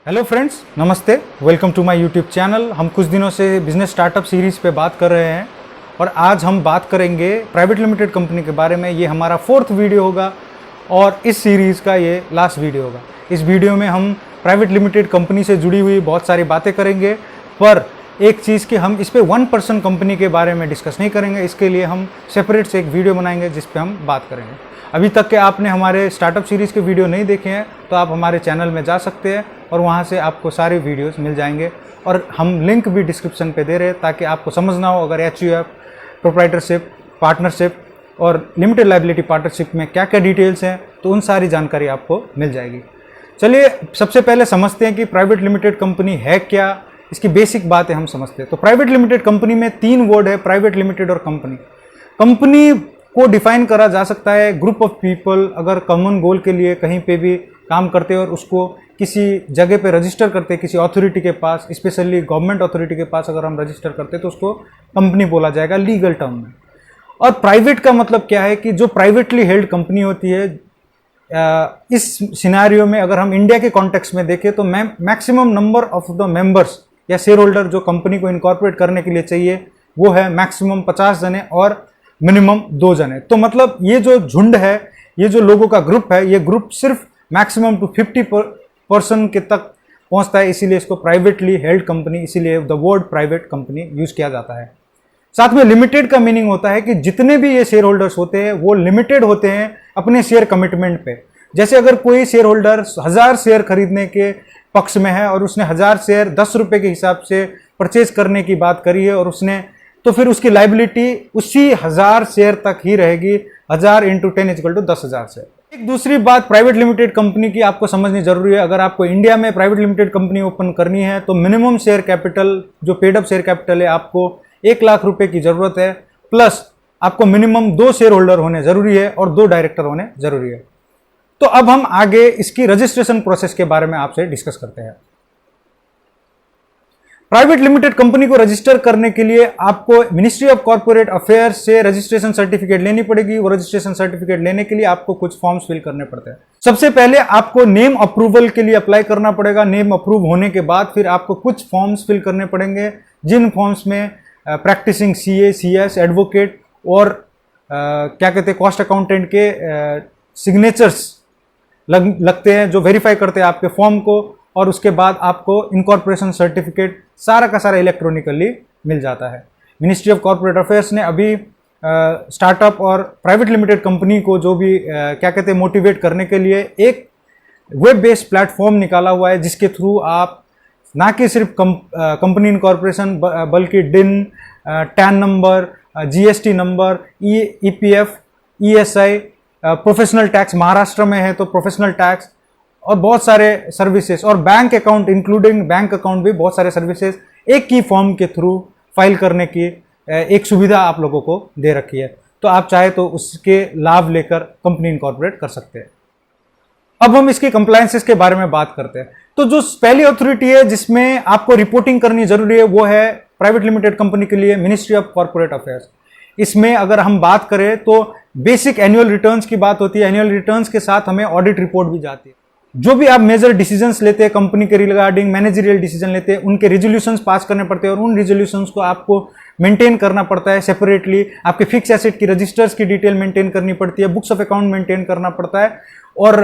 Hello friends, नमस्ते। Welcome to my YouTube channel. हम कुछ दिनों से बिजनेस स्टार्टअप सीरीज़ पे बात कर रहे हैं और आज हम बात करेंगे प्राइवेट लिमिटेड कंपनी के बारे में। ये हमारा 4th वीडियो होगा और इस सीरीज़ का ये लास्ट वीडियो होगा। इस वीडियो में हम प्राइवेट लिमिटेड कंपनी से जुड़ी हुई बहुत सारी बातें करेंगे, पर एक चीज़ कि हम इस पर 1% कंपनी के बारे में डिस्कस नहीं करेंगे। इसके लिए हम सेपरेट से एक वीडियो बनाएंगे जिस पे हम बात करेंगे। अभी तक के आपने हमारे स्टार्टअप सीरीज़ के वीडियो नहीं देखे हैं तो आप हमारे चैनल में जा सकते हैं और वहाँ से आपको सारे वीडियोस मिल जाएंगे और हम लिंक भी डिस्क्रिप्शन पे दे रहे हैं ताकि आपको समझना हो अगर HUF, प्रोप्राइटरशिप, पार्टनरशिप और लिमिटेड लायबिलिटी पार्टनरशिप में क्या क्या डिटेल्स हैं, तो उन सारी जानकारी आपको मिल जाएगी। चलिए सबसे पहले समझते हैं कि प्राइवेट लिमिटेड कंपनी है क्या, इसकी बेसिक बातें हम समझते हैं। तो प्राइवेट लिमिटेड कंपनी में 3 वर्ड है, प्राइवेट लिमिटेड और कंपनी। कंपनी को डिफाइन करा जा सकता है ग्रुप ऑफ पीपल अगर कॉमन गोल के लिए कहीं पे भी काम करते हैं और उसको किसी जगह पे रजिस्टर करते हैं, किसी अथॉरिटी के पास, स्पेशली गवर्नमेंट अथॉरिटी के पास अगर हम रजिस्टर करते हैं तो उसको कंपनी बोला जाएगा लीगल टर्म में। और प्राइवेट का मतलब क्या है कि जो प्राइवेटली हेल्ड कंपनी होती है, इस सिनेरियो में अगर हम इंडिया के कॉन्टेक्स्ट में देखें तो maximum number of the members या शेयर होल्डर जो कंपनी को इनकॉर्पोरेट करने के लिए चाहिए वो है मैक्सिमम 50 जने और मिनिमम 2 जने। तो मतलब ये जो झुंड है, ये जो लोगों का ग्रुप है, ये ग्रुप सिर्फ मैक्सिमम टू 50% के तक पहुंचता है, इसीलिए इसको प्राइवेटली हेल्ड कंपनी, इसीलिए the word private company use किया जाता है। साथ में लिमिटेड का मीनिंग होता है कि जितने भी ये शेयर होल्डर्स होते हैं वो लिमिटेड होते हैं अपने शेयर कमिटमेंट पे। जैसे अगर कोई शेयर होल्डर 1000 शेयर खरीदने के पक्ष में है और उसने 1000 शेयर 10 रुपए के हिसाब से परचेज करने की बात करी है और उसने, तो फिर उसकी लाइबिलिटी उसी 1000 शेयर तक ही रहेगी। 1000 × 10 = 10,000 शेयर। एक दूसरी बात प्राइवेट लिमिटेड कंपनी की आपको समझनी जरूरी है। अगर आपको इंडिया में प्राइवेट लिमिटेड कंपनी ओपन करनी है तो मिनिमम शेयर कैपिटल, जो पेड अप शेयर कैपिटल है, आपको 1 लाख रुपए की जरूरत है, प्लस आपको मिनिमम 2 शेयर होल्डर होने जरूरी है और 2 डायरेक्टर होने जरूरी है। तो अब हम आगे इसकी रजिस्ट्रेशन प्रोसेस के बारे में आपसे डिस्कस करते हैं। प्राइवेट लिमिटेड कंपनी को रजिस्टर करने के लिए आपको मिनिस्ट्री ऑफ कॉर्पोरेट अफेयर्स से रजिस्ट्रेशन सर्टिफिकेट लेनी पड़ेगी। वो रजिस्ट्रेशन सर्टिफिकेट लेने के लिए आपको कुछ फॉर्म्स फिल करने पड़ते हैं। सबसे पहले आपको नेम अप्रूवल के लिए अप्लाई करना पड़ेगा। नेम अप्रूव होने के बाद फिर आपको कुछ फॉर्म्स फिल करने पड़ेंगे, जिन फॉर्म्स में प्रैक्टिसिंग CA, CS, एडवोकेट और क्या कहते हैं कॉस्ट अकाउंटेंट के सिग्नेचर्स लगते हैं, जो वेरीफाई करते हैं आपके फॉर्म को, और उसके बाद आपको इनकॉर्पोरेशन सर्टिफिकेट सारा का सारा इलेक्ट्रॉनिकली मिल जाता है। मिनिस्ट्री ऑफ कॉर्पोरेट अफेयर्स ने अभी स्टार्टअप और प्राइवेट लिमिटेड कंपनी को जो भी क्या कहते हैं मोटिवेट करने के लिए एक वेब बेस्ड प्लेटफॉर्म निकाला हुआ है, जिसके थ्रू आप ना कि सिर्फ कंपनी इनकॉर्पोरेशन बल्कि डिन, tan number, GST number, EPF, ESI, professional tax, Maharashtra में है तो प्रोफेशनल टैक्स और बहुत सारे सर्विसेज, और bank account including bank account भी बहुत सारे सर्विसेज एक ही फॉर्म के थ्रू फाइल करने की एक सुविधा आप लोगों को दे रखी है। तो आप चाहे तो उसके लाभ लेकर कंपनी इनकॉर्पोरेट कर सकते हैं। अब हम इसके कंप्लायंसेस के बारे में बात करते हैं। तो जो पहली अथॉरिटी है जिसमें आपको रिपोर्टिंग करनी जरूरी है वो है प्राइवेट लिमिटेड कंपनी के लिए मिनिस्ट्री ऑफ कॉर्पोरेट अफेयर्स। इसमें अगर हम बात करें तो बेसिक एनुअल रिटर्न्स की बात होती है। एनुअल रिटर्न्स के साथ हमें ऑडिट रिपोर्ट भी जाती है। जो भी आप मेजर डिसीजंस लेते हैं कंपनी के रिगार्डिंग, मैनेजरियल डिसीजन लेते हैं, उनके रिजोल्यूशंस पास करने पड़ते हैं और उन रिजोल्यूशंस को आपको मेंटेन करना पड़ता है सेपरेटली। आपके फिक्स एसेट की रजिस्टर्स की डिटेल मेंटेन करनी पड़ती है, बुक्स ऑफ अकाउंट मेंटेन करना पड़ता है, और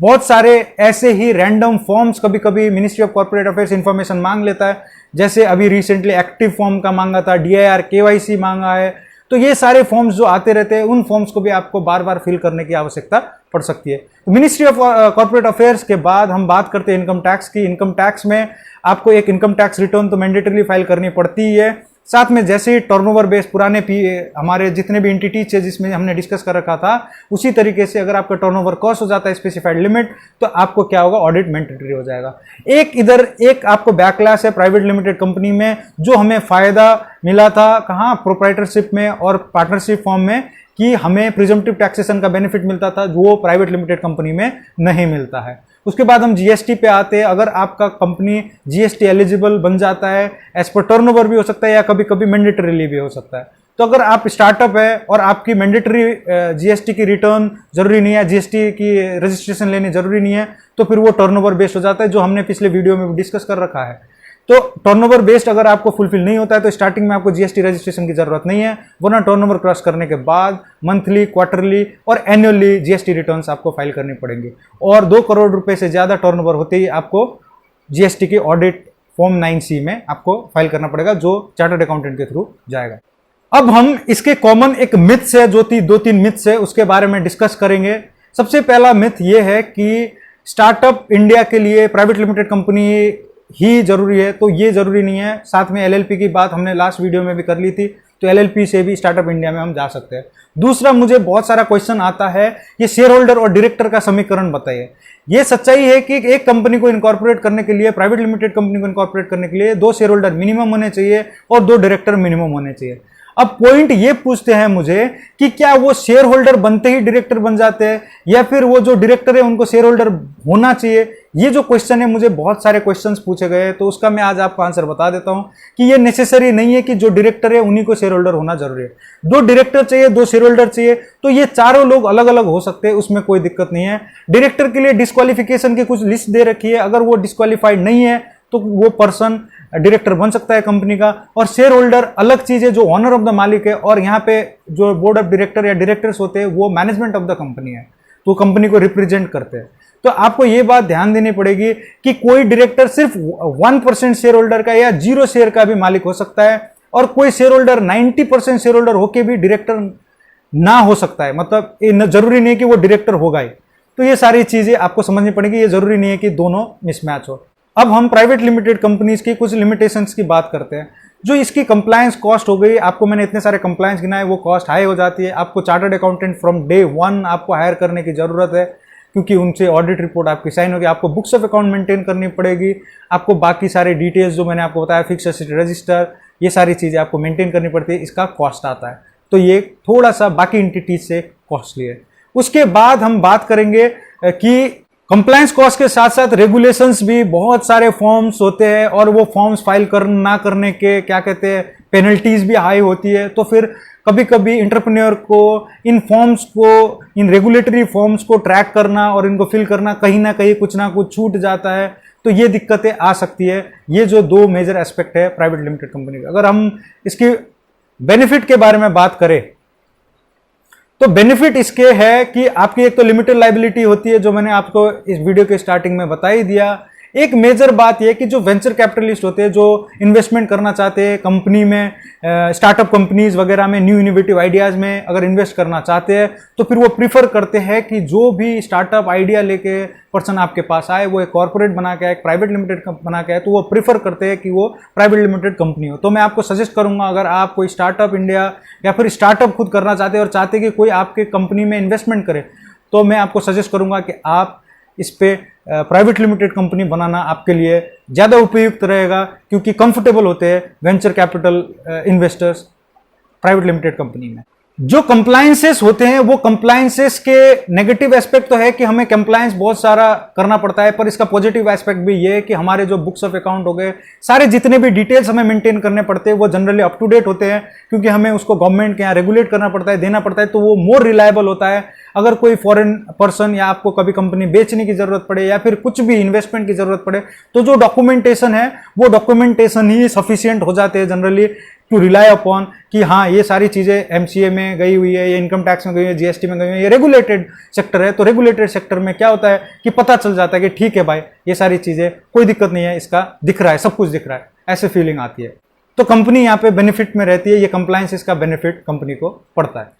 बहुत सारे ऐसे ही रैंडम फॉर्म्स कभी कभी ministry of corporate affairs information मांग लेता है। जैसे अभी रिसेंटली एक्टिव फॉर्म का मांगा था, DIR, KYC मांगा है। तो ये सारे फॉर्म्स जो आते रहते हैं, उन फॉर्म्स को भी आपको बार बार फिल करने की आवश्यकता पड़ सकती है। तो मिनिस्ट्री ऑफ कॉर्पोरेट अफेयर्स के बाद हम बात करते हैं इनकम टैक्स की। इनकम टैक्स में आपको एक इनकम टैक्स रिटर्न तो मैंडेटरली फाइल करनी पड़ती ही है। साथ में जैसे ही टर्नओवर बेस पुराने हमारे जितने भी एंटिटीज है जिसमें हमने डिस्कस कर रखा था, उसी तरीके से अगर आपका टर्नओवर क्रॉस हो जाता है स्पेसिफाइड लिमिट, तो आपको क्या होगा, ऑडिट मैंडेटरी हो जाएगा। एक आपको बैकलैश है प्राइवेट लिमिटेड कंपनी में, जो हमें फायदा मिला था कहाँ, प्रोप्राइटरशिप में और पार्टनरशिप फॉर्म में, कि हमें प्रिजम्पटिव टैक्सेशन का बेनिफिट मिलता था, वो प्राइवेट लिमिटेड कंपनी में नहीं मिलता है। उसके बाद हम GST पे आते हैं। अगर आपका कंपनी GST एलिजिबल बन जाता है, एज पर टर्नओवर भी हो सकता है या कभी कभी मैंडेटरीली भी हो सकता है। तो अगर आप स्टार्टअप है और आपकी मैंडेटरी जीएसटी की रिटर्न जरूरी नहीं है, जीएसटी की रजिस्ट्रेशन लेनी जरूरी नहीं है, तो फिर वो टर्नओवर बेस्ड हो जाता है, जो हमने पिछले वीडियो में डिस्कस कर रखा है। तो टर्नओवर बेस्ड अगर आपको फुलफिल नहीं होता है तो स्टार्टिंग में आपको जीएसटी रजिस्ट्रेशन की जरूरत नहीं है, वरना टर्नओवर क्रॉस करने के बाद मंथली, क्वार्टरली और एनुअली जीएसटी रिटर्न्स आपको फाइल करनी पड़ेंगी। और 2 करोड़ रुपए से ज्यादा टर्नओवर होते ही आपको जीएसटी की ऑडिट फॉर्म 9C में आपको फाइल करना पड़ेगा, जो चार्टर्ड अकाउंटेंट के थ्रू जाएगा। अब हम इसके कॉमन एक मिथ्स है, जो 2-3 मिथ्स है, उसके बारे में डिस्कस करेंगे। सबसे पहला मिथ ये है कि स्टार्टअप इंडिया के लिए प्राइवेट लिमिटेड कंपनी ही जरूरी है, तो ये जरूरी नहीं है। साथ में एलएलपी की बात हमने लास्ट वीडियो में भी कर ली थी, तो एलएलपी से भी स्टार्टअप इंडिया में हम जा सकते हैं। दूसरा, मुझे बहुत सारा क्वेश्चन आता है, ये शेयर होल्डर और डायरेक्टर का समीकरण बताइए। ये सच्चाई है कि एक कंपनी को इनकॉर्पोरेट करने के लिए, प्राइवेट लिमिटेड कंपनी को इनकॉर्पोरेट करने के लिए 2 शेयर होल्डर मिनिमम होने चाहिए और 2 डायरेक्टर मिनिमम होने चाहिए। अब पॉइंट ये पूछते हैं मुझे कि क्या वो शेयर होल्डर बनते ही डायरेक्टर बन जाते हैं, या फिर वो जो डायरेक्टर है उनको शेयर होल्डर होना चाहिए। ये जो क्वेश्चन है, मुझे बहुत सारे क्वेश्चंस पूछे गए, तो उसका मैं आज आपको आंसर बता देता हूं कि ये नेसेसरी नहीं है कि जो डायरेक्टर है उन्हीं को शेयर होल्डर होना जरूरी है। 2 डायरेक्टर चाहिए, 2 शेयर होल्डर चाहिए, तो ये चारों लोग अलग अलग हो सकते हैं, उसमें कोई दिक्कत नहीं है। डायरेक्टर के लिए डिस्क्वालिफिकेशन की कुछ लिस्ट दे रखी है, अगर वो डिस्क्वालिफाइड नहीं है तो वो पर्सन डायरेक्टर बन सकता है कंपनी का। और शेयर होल्डर अलग चीज है, जो ऑनर ऑफ द मालिक है, और यहाँ पे जो बोर्ड ऑफ डायरेक्टर या डायरेक्टर्स होते हैं वो मैनेजमेंट ऑफ द कंपनी है, तो कंपनी को रिप्रेजेंट करते हैं। तो आपको ये बात ध्यान देनी पड़ेगी कि कोई डायरेक्टर सिर्फ 1% शेयर होल्डर का या 0 शेयर का भी मालिक हो सकता है, और कोई शेयर होल्डर 90% शेयर होल्डर होके भी डायरेक्टर ना हो सकता है। मतलब ये जरूरी नहीं है कि वो डायरेक्टर होगा ही। तो ये सारी चीजें आपको समझनी पड़ेगी, ये जरूरी नहीं है कि दोनों मिसमैच हो। अब हम प्राइवेट लिमिटेड कंपनीज की कुछ लिमिटेशंस की बात करते हैं। जो इसकी कंप्लायंस कॉस्ट हो गई, आपको मैंने इतने सारे कंप्लायंस गिनाए, वो कॉस्ट हाई हो जाती है। आपको चार्टर्ड अकाउंटेंट फ्रॉम डे 1 आपको हायर करने की जरूरत है, क्योंकि उनसे ऑडिट रिपोर्ट आपकी साइन होगी। आपको बुक्स ऑफ अकाउंट मेंटेन करनी पड़ेगी, आपको बाकी सारे डिटेल्स जो मैंने आपको बताया, फिक्स एसेट रजिस्टर, ये सारी चीजें आपको मेंटेन करनी पड़ती है। इसका कॉस्ट आता है, तो ये थोड़ा सा बाकी एंटिटीज से कॉस्टली है। उसके बाद हम बात करेंगे कि कंप्लायंस कॉस्ट के साथ साथ रेगुलेशंस भी, बहुत सारे फॉर्म्स होते हैं, और वो फॉर्म्स फाइल ना करने के क्या कहते हैं पेनल्टीज भी हाई होती है। तो फिर कभी कभी इंटरप्रेन्योर को इन फॉर्म्स को, इन रेगुलेटरी फॉर्म्स को ट्रैक करना और इनको फिल करना, कहीं ना कहीं कुछ ना कुछ छूट जाता है, तो ये दिक्कतें आ सकती है। ये जो 2 मेजर एस्पेक्ट है प्राइवेट लिमिटेड कंपनी का। अगर हम इसकी बेनिफिट के बारे में बात करें, तो बेनिफिट इसके है कि आपकी एक तो लिमिटेड लायबिलिटी होती है, जो मैंने आपको इस वीडियो के स्टार्टिंग में बता ही दिया। एक मेजर बात यह कि जो वेंचर कैपिटलिस्ट होते हैं, जो इन्वेस्टमेंट करना चाहते हैं कंपनी में, स्टार्टअप कंपनीज वगैरह में, न्यू इनोवेटिव आइडियाज में अगर इन्वेस्ट करना चाहते हैं, तो फिर वो प्रीफर करते हैं कि जो भी स्टार्टअप आइडिया लेके पर्सन आपके पास आए, वो एक कॉर्पोरेट बना के आए, एक प्राइवेट लिमिटेड बना के आए, तो वो प्रीफर करते हैं कि वो प्राइवेट लिमिटेड कंपनी हो। तो मैं आपको सजेस्ट करूंगा, अगर आप कोई स्टार्टअप इंडिया या फिर स्टार्टअप खुद करना चाहते हैं और चाहते हैं कि कोई आपके कंपनी में इन्वेस्टमेंट करे, तो मैं आपको सजेस्ट करूंगा कि आप इस पे प्राइवेट लिमिटेड कंपनी बनाना आपके लिए ज़्यादा उपयुक्त रहेगा, क्योंकि कंफर्टेबल होते हैं venture capital investors private limited company में। जो कंप्लायंसेस होते हैं, वो कंप्लायंसेस के नेगेटिव एस्पेक्ट तो है कि हमें कंप्लायंस बहुत सारा करना पड़ता है, पर इसका पॉजिटिव एस्पेक्ट भी ये है कि हमारे जो बुक्स ऑफ अकाउंट हो गए, सारे जितने भी डिटेल्स हमें मेंटेन करने पड़ते हैं, वो जनरली अप टू डेट होते हैं, क्योंकि हमें उसको गवर्नमेंट के यहाँ रेगुलेट करना पड़ता है, देना पड़ता है, तो वो मोर रिलायबल होता है। अगर कोई फॉरेन पर्सन या आपको कभी कंपनी बेचने की जरूरत पड़े या फिर कुछ भी इन्वेस्टमेंट की जरूरत पड़े, तो जो डॉक्यूमेंटेशन है वो डॉक्यूमेंटेशन ही सफिशिएंट हो जाते हैं जनरली टू रिलाई अपॉन कि हाँ ये सारी चीजें एमसीए में गई हुई है, ये इनकम टैक्स में गई है, जीएसटी में गई हुई है, ये रेगुलेटेड सेक्टर है। तो रेगुलेटेड सेक्टर में क्या होता है कि पता चल जाता है कि ठीक है भाई, ये सारी चीजें कोई दिक्कत नहीं है, इसका दिख रहा है, सब कुछ दिख रहा है, ऐसे फीलिंग आती है। तो कंपनी यहाँ पे बेनिफिट में रहती है, ये कंप्लायंस इसका बेनिफिट कंपनी को पड़ता है।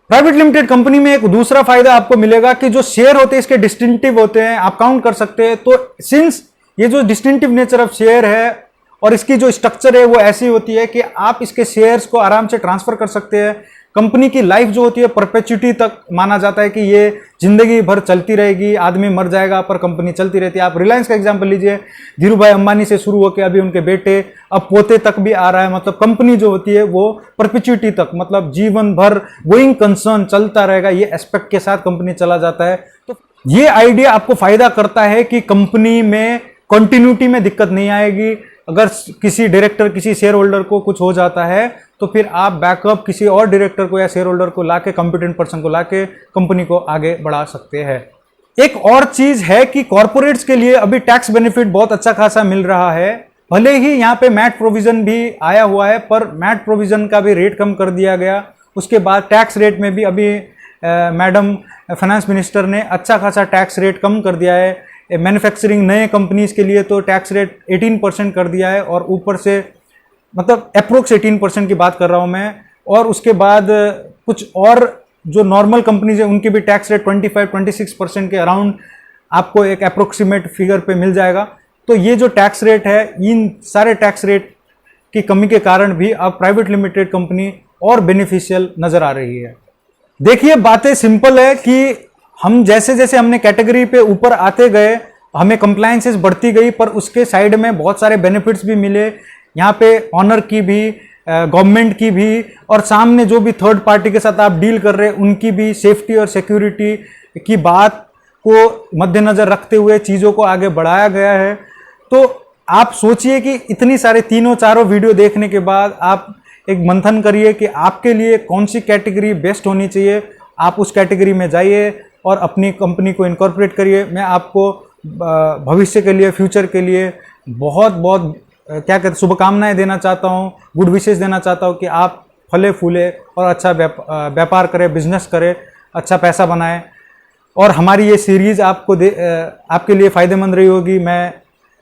प्राइवेट लिमिटेड कंपनी में एक दूसरा फायदा आपको मिलेगा कि जो शेयर होते हैं इसके डिस्टिंक्टिव होते हैं, आप काउंट कर सकते हैं। तो सिंस ये जो डिस्टिंक्टिव नेचर ऑफ शेयर है और इसकी जो स्ट्रक्चर है वो ऐसी होती है कि आप इसके शेयर्स को आराम से ट्रांसफर कर सकते हैं। कंपनी की लाइफ जो होती है परपेचुटी तक माना जाता है कि ये जिंदगी भर चलती रहेगी, आदमी मर जाएगा पर कंपनी चलती रहती है। आप रिलायंस का एग्जांपल लीजिए, धीरू भाई अंबानी से शुरू होकर अभी उनके बेटे अब पोते तक भी आ रहा है। मतलब कंपनी जो होती है वो परपेचुटी तक, मतलब जीवन भर गोइंग कंसर्न चलता रहेगा, ये एस्पेक्ट के साथ कंपनी चला जाता है। तो ये आइडिया आपको फायदा करता है कि कंपनी में कंटिन्यूटी में दिक्कत नहीं आएगी। अगर किसी डायरेक्टर, किसी शेयर होल्डर को कुछ हो जाता है तो फिर आप बैकअप किसी और डायरेक्टर को या शेयर होल्डर को लाके, कॉम्पिटेंट पर्सन को लाके कंपनी को आगे बढ़ा सकते हैं। एक और चीज है कि कॉर्पोरेट्स के लिए अभी टैक्स बेनिफिट बहुत अच्छा खासा मिल रहा है। भले ही यहाँ पे मैट प्रोविजन भी आया हुआ है, पर मैट प्रोविजन का भी रेट कम कर दिया गया। उसके बाद टैक्स रेट में भी अभी मैडम फाइनेंस मिनिस्टर ने अच्छा खासा टैक्स रेट कम कर दिया है। मैन्युफैक्चरिंग नए कंपनीज के लिए तो टैक्स रेट 18% कर दिया है, और ऊपर से मतलब अप्रोक्स 18% की बात कर रहा हूँ मैं। और उसके बाद कुछ और जो नॉर्मल कंपनीज है उनकी भी टैक्स रेट 25-26% के अराउंड आपको एक अप्रोक्सीमेट फिगर पे मिल जाएगा। तो ये जो टैक्स रेट है, इन सारे टैक्स रेट की कमी के कारण भी अब प्राइवेट लिमिटेड कंपनी और बेनिफिशियल नजर आ रही है। देखिए, बातें सिंपल है कि हम जैसे जैसे हमने कैटेगरी पे ऊपर आते गए, हमें कंप्लायंसेस बढ़ती गई, पर उसके साइड में बहुत सारे बेनिफिट्स भी मिले। यहाँ पे ऑनर की भी, गवर्नमेंट की भी, और सामने जो भी थर्ड पार्टी के साथ आप डील कर रहे हैं उनकी भी सेफ्टी और सिक्योरिटी की बात को मद्देनजर रखते हुए चीज़ों को आगे बढ़ाया गया है। तो आप सोचिए कि इतनी सारे तीनों चारों वीडियो देखने के बाद आप एक मंथन करिए कि आपके लिए कौन सी कैटेगरी बेस्ट होनी चाहिए। आप उस कैटेगरी में जाइए और अपनी कंपनी को इनकॉर्पोरेट करिए। मैं आपको भविष्य के लिए, फ्यूचर के लिए बहुत बहुत क्या कहते शुभकामनाएं देना चाहता हूं, गुड विशेष देना चाहता हूं कि आप फले फूले और अच्छा व्यापार करें, बिजनेस करें, अच्छा पैसा बनाएं। और हमारी ये सीरीज़ आपके लिए फ़ायदेमंद रही होगी, मैं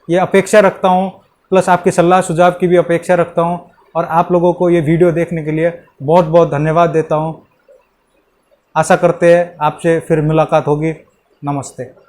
ये अपेक्षा रखता हूं। प्लस आपके सलाह सुझाव की भी अपेक्षा रखता हूं। और आप लोगों को ये वीडियो देखने के लिए बहुत बहुत धन्यवाद देता हूं। आशा करते हैं आपसे फिर मुलाकात होगी। नमस्ते।